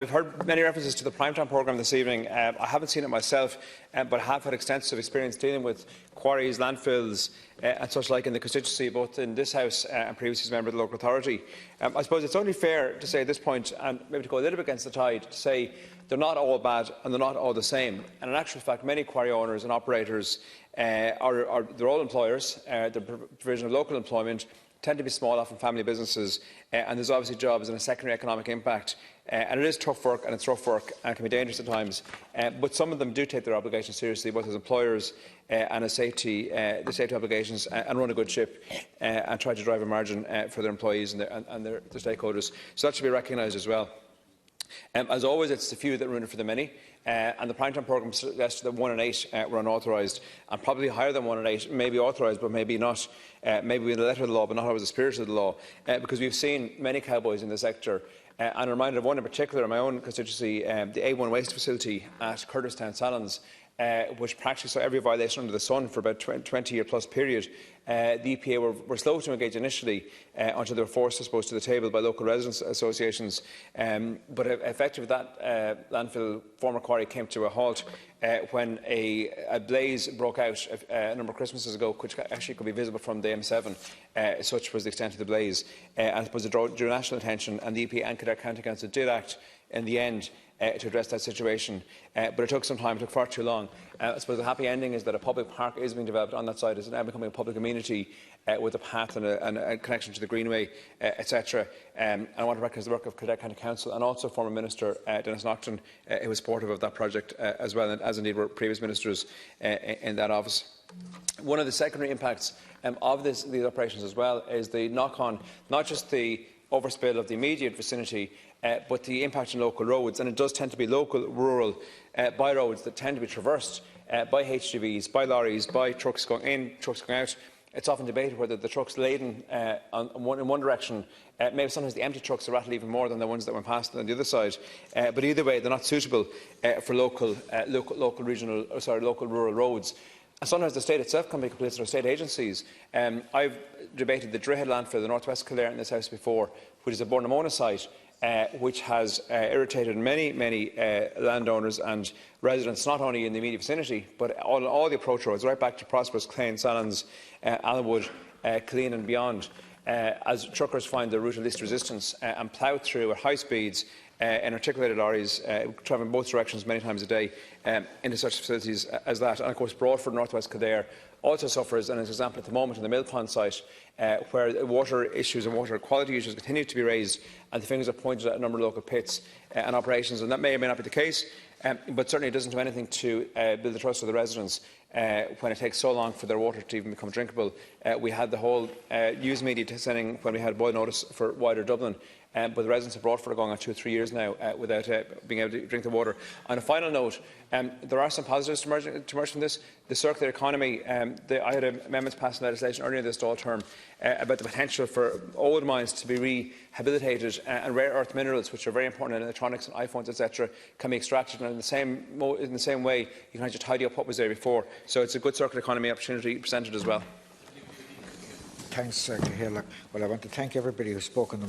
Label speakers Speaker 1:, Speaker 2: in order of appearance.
Speaker 1: We've heard many references to the primetime programme this evening. I haven't seen it myself, but I have had extensive experience dealing with quarries, landfills and such like in the constituency, both in this House and previously as a member of the local authority. I suppose it's only fair to say at this point, and maybe to go a little bit against the tide, to say they're not all bad and they're not all the same. And in actual fact, many quarry owners and operators they're all employers. The provision of local employment tend to be small, often family businesses, and there's obviously jobs and a secondary economic impact. And it is tough work, and it's rough work, and can be dangerous at times. But some of them do take their obligations seriously, both as employers and as the safety obligations, and run a good ship and try to drive a margin for their employees and their stakeholders. So that should be recognised as well. As always, it's the few that ruin it for the many, and the primetime programme suggests that 1 in 8 were unauthorised, and probably higher than 1 in 8 may be authorised, but maybe not. Maybe in the letter of the law, but not always the spirit of the law, because we've seen many cowboys in the sector. And I'm reminded of one in particular in my own constituency, the A1 waste facility at Kerdiffstown, Salons, which practically saw every violation under the sun for about a 20-year-plus period. The EPA were slow to engage initially until they were forced, I suppose, to the table by local residents' associations. But effectively, that landfill former quarry came to a halt when a blaze broke out a number of Christmases ago, which actually could be visible from the M7. Such was the extent of the blaze. And I suppose it drew national attention, and the EPA and Kildare County Council did act in the end to address that situation. But it took some time, it took far too long. I suppose the happy ending is that a public park is being developed on that site. It's now becoming a public amenity with a path and a connection to the Greenway, etc. And I want to recognise the work of Kildare County Council and also former Minister Dennis Naughton, who was supportive of that project as well, as indeed were previous ministers in that office. One of the secondary impacts of these operations as well is the knock-on, not just the overspill of the immediate vicinity, but the impact on local roads. And it does tend to be local, rural by-roads that tend to be traversed by HGVs, by lorries, by trucks going in, trucks going out. It's often debated whether the trucks laden in one direction, maybe sometimes the empty trucks rattle even more than the ones that went past on the other side. But either way, they're not suitable for local rural roads. And sometimes the state itself can be complicit, or state agencies. I've debated the Droichead landfill in the North West Kildare in this House before, which is a Bornamona site, which has irritated many landowners and residents, not only in the immediate vicinity, but all the approach roads, right back to prosperous Clane, Salons, Allenwood, Killeen and beyond, as truckers find the route of least resistance and plough through at high speeds in articulated lorries, travelling both directions many times a day into such facilities as that. And of course, Broadford, North West Kildare, also suffers, and as an example at the moment in the Mill Pond site, where water issues and water quality issues continue to be raised, and the fingers are pointed at a number of local pits and operations. And that may or may not be the case, but certainly it doesn't do anything to build the trust of the residents when it takes so long for their water to even become drinkable. We had the whole news media sending when we had boil notice for wider Dublin. But the residents of Broadford are going on 2 or 3 years now without being able to drink the water. On a final note, there are some positives to emerge from this. The circular economy, I had amendments passed in legislation earlier this Dáil term about the potential for old mines to be rehabilitated, and rare earth minerals, which are very important in electronics and iPhones, etc., can be extracted. And in the same way, you can just tidy up what was there before. So it's a good circular economy opportunity presented as well.
Speaker 2: Thanks, Cahill. Well, I want to thank everybody who spoke on the